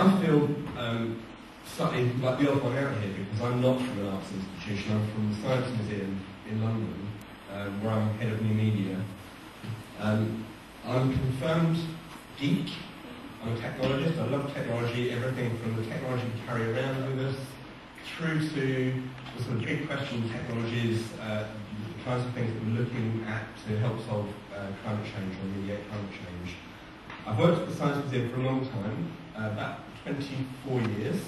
I feel slightly like the odd one out here because I'm not from an arts institution. I'm from the Science Museum in London, where I'm head of new media. I'm a confirmed geek. I'm a technologist. I love technology, everything from the technology we carry around with us through to the sort of big question technologies, the kinds of things that we're looking at to help solve climate change or mediate climate change. I've worked at the Science Museum for a long time, about 24 years.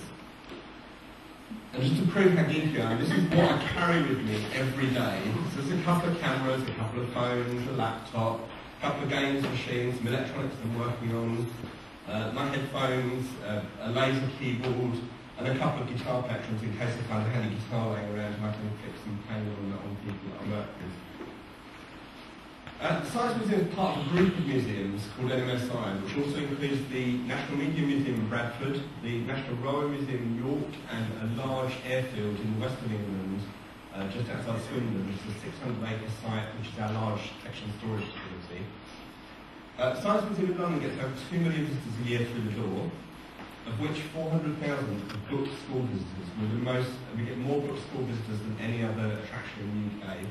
And just to prove how geeky I am, this is what I carry with me every day. So there's a couple of cameras, a couple of phones, a laptop, a couple of games machines, some electronics I'm working on, my headphones, a laser keyboard, and a couple of guitar plectrums in case I find a handy guitar laying around and I can fix some pain on people that I work with. The Science Museum is part of a group of museums called NMSI, which also includes the National Media Museum in Bradford, the National Railway Museum in York, and a large airfield in the west of England, just outside Swindon, which is a 600-acre site, which is our large collection storage facility. The Science Museum in London gets over 2 million visitors a year through the door, of which 400,000 are booked school visitors. We get more booked school visitors than any other attraction in the UK.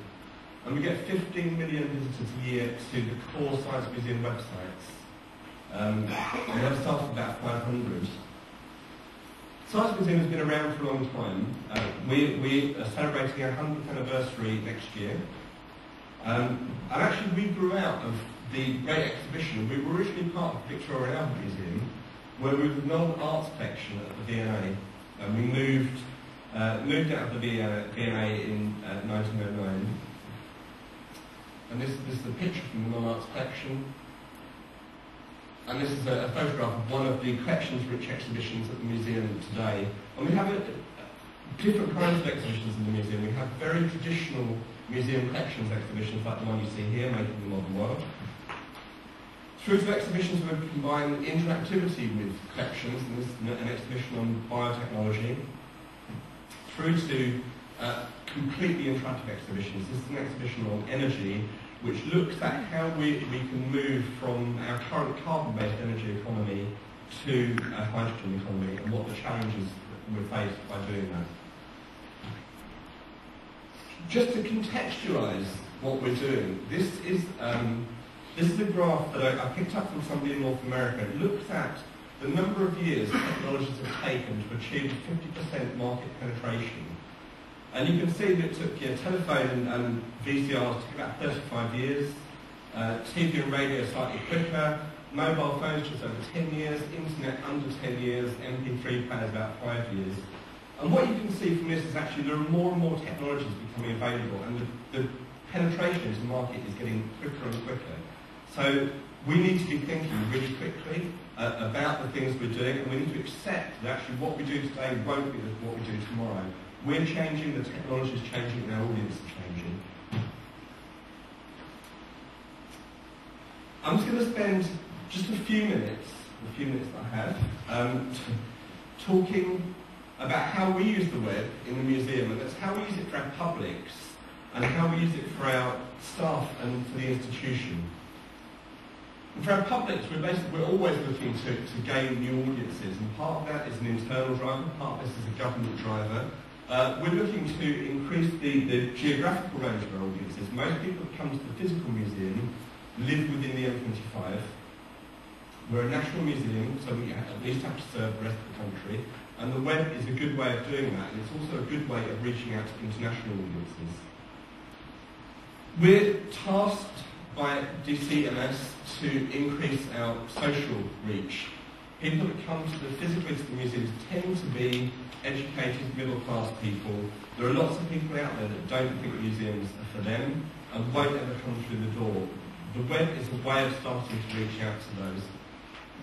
And we get 15 million visitors a year to the core Science Museum websites. We have started about 500. Science Museum has been around for a long time. We are celebrating our 100th anniversary next year. And actually we grew out of the great exhibition. We were originally part of the Victoria and Albert Museum, where we were the non-arts section at the V&A. And we moved out of the V&A in 1909. And this is a picture from the non-arts collection. And this is a photograph of one of the collections-rich exhibitions at the museum today. And we have different kinds of exhibitions in the museum. We have very traditional museum collections exhibitions like the one you see here, Making the Modern World. Through to exhibitions where we combine interactivity with collections, and this is an exhibition on biotechnology. Through to completely interactive exhibitions. This is an exhibition on energy, which looks at how we can move from our current carbon-based energy economy to a hydrogen economy, and what the challenges we're faced by doing that. Just to contextualise what we're doing, this is a graph that I picked up from somebody in North America. It looks at the number of years technologies have taken to achieve 50% market penetration. And you can see that it took telephone and VCRs took about 35 years, TV and radio slightly quicker, mobile phones just over 10 years, internet under 10 years, MP3 players about 5 years. And what you can see from this is actually there are more and more technologies becoming available, and the penetration into the market is getting quicker and quicker. So we need to be thinking really quickly about the things we're doing, and we need to accept that actually what we do today won't be what we do tomorrow. We're changing, the technology is changing, and our audience is changing. I'm just going to spend just a few minutes that I have, talking about how we use the web in the museum, and that's how we use it for our publics, and how we use it for our staff and for the institution. And for our publics, we're always looking to gain new audiences, and part of that is an internal driver, part of this is a government driver. We're looking to increase the geographical range of our audiences. Most people that come to the physical museum live within the M25. We're a national museum, so we at least have to serve the rest of the country. And the web is a good way of doing that, and it's also a good way of reaching out to international audiences. We're tasked by DCMS to increase our social reach. People that come physically to the museums tend to be educated, middle-class people. There are lots of people out there that don't think museums are for them and won't ever come through the door. The web is a way of starting to reach out to those.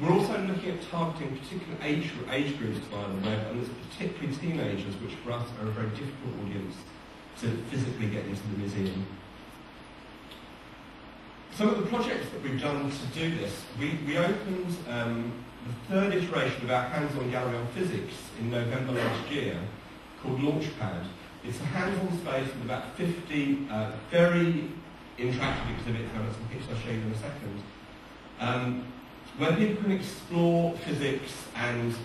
We're also looking at targeting particular age groups via the web, and it's particularly teenagers, which for us are a very difficult audience to physically get into the museum. Some of the projects that we've done to do this, we opened the third iteration of our hands-on gallery on physics in November last year, called Launchpad. It's a hands-on space with about 50 very interactive exhibits, and I've got some pictures I'll show you in a second. where people can explore physics and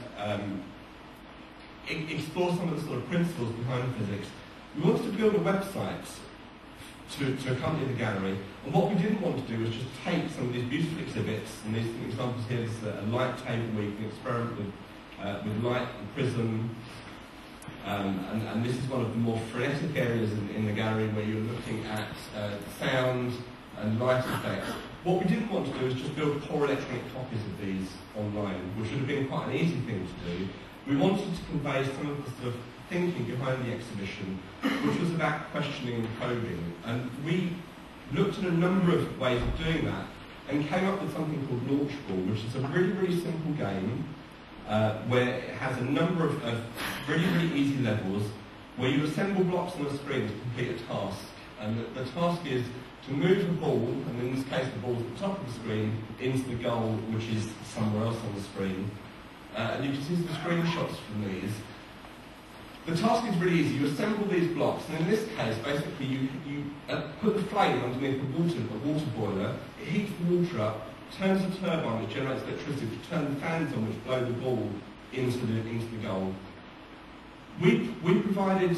explore some of the sort of principles behind physics. We wanted to build a website to accompany the gallery, and what we didn't want to do was just take some of these beautiful exhibits, and these examples here is a light table where you can experiment with light and prism, and this is one of the more frenetic areas in the gallery where you're looking at sound and light effects. What we didn't want to do is just build core electronic copies of these online, which would have been quite an easy thing to do. We wanted to convey some of the sort of thinking behind the exhibition, which was about questioning and probing. And we looked at a number of ways of doing that and came up with something called Launch Ball, which is a really, really simple game where it has a number of really, really easy levels where you assemble blocks on a screen to complete a task. And the task is to move the ball, and in this case the ball is at the top of the screen, into the goal, which is somewhere else on the screen. And you can see some screenshots from these. The task is really easy. You assemble these blocks, and in this case, basically, you put the flame underneath the water boiler. It heats the water up, turns the turbine, which generates electricity, to turn the fans on, which blow the ball into the goal. We provided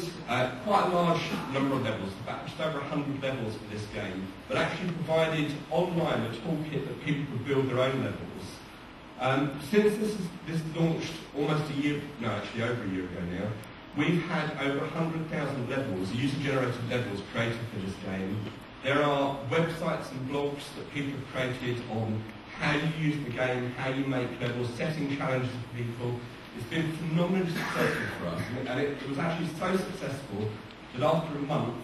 quite a large number of levels, about just over 100 levels for this game, but actually provided online a toolkit that people could build their own levels. Since this launched almost a year, no, actually over a year ago now, we've had over 100,000 levels, user-generated levels created for this game. There are websites and blogs that people have created on how you use the game, how you make levels, setting challenges for people. It's been phenomenally successful for us, and it was actually so successful that after a month,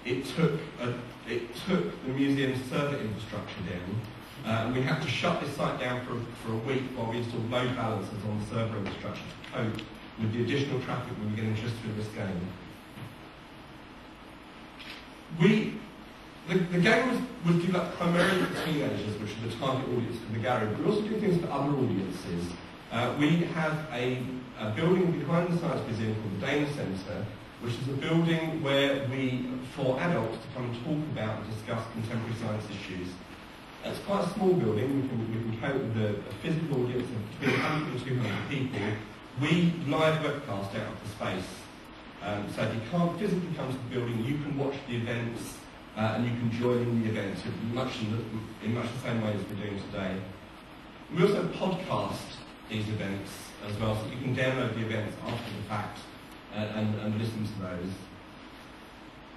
it took the museum's server infrastructure down, and we had to shut this site down for a week while we installed load balancers on the server infrastructure to cope with the additional traffic we were getting just through this game. The game was developed primarily for teenagers, which is the target audience for the gallery, but we also do things for other audiences. We have a building behind the Science Museum called the Dana Centre, which is a building where for adults to come and talk about and discuss contemporary science issues. It's quite a small building. We can cope with a physical audience of between 100 and 200 people. We live webcast out of the space. So if you can't physically come to the building, you can watch the events and you can join in the events in much the same way as we're doing today. We also podcast these events as well, so you can download the events after the fact and listen to those.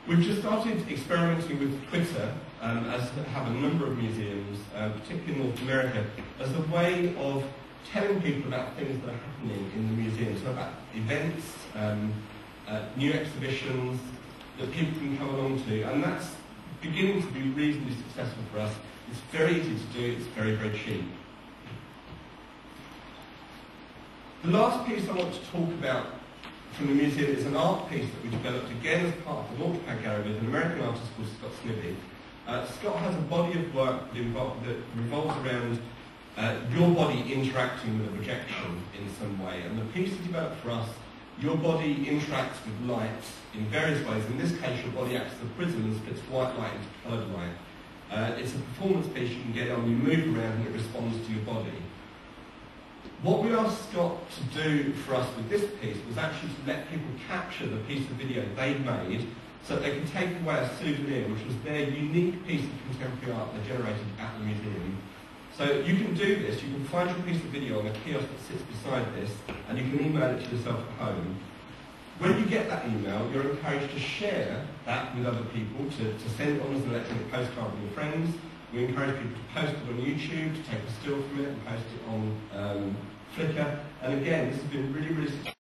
We've just started experimenting with Twitter, as have a number of museums, particularly in North America, as a way of telling people about things that are happening in the museum, so about events, new exhibitions that people can come along to, and that's beginning to be reasonably successful for us. It's very easy to do, it's very, very cheap. The last piece I want to talk about from the museum is an art piece that we developed again as part of the Launchpad Gallery with an American artist called Scott Snibby. Scott has a body of work that revolves around your body interacting with a projection in some way. And the piece he developed for us, your body interacts with light in various ways. In this case, your body acts as a prism and splits white light into coloured light. It's a performance piece you can get on, you move around and it responds to your body. What we asked Scott to do for us with this piece was actually to let people capture the piece of video they'd made so that they could take away a souvenir, which was their unique piece of contemporary art they generated at the museum. So you can do this, you can find your piece of video on a kiosk that sits beside this, and you can email it to yourself at home. When you get that email, you're encouraged to share that with other people, to send it on as an electronic postcard with your friends. We encourage people to post it on YouTube, to take a still from it and post it on Flickr. And again, this has been really, really successful.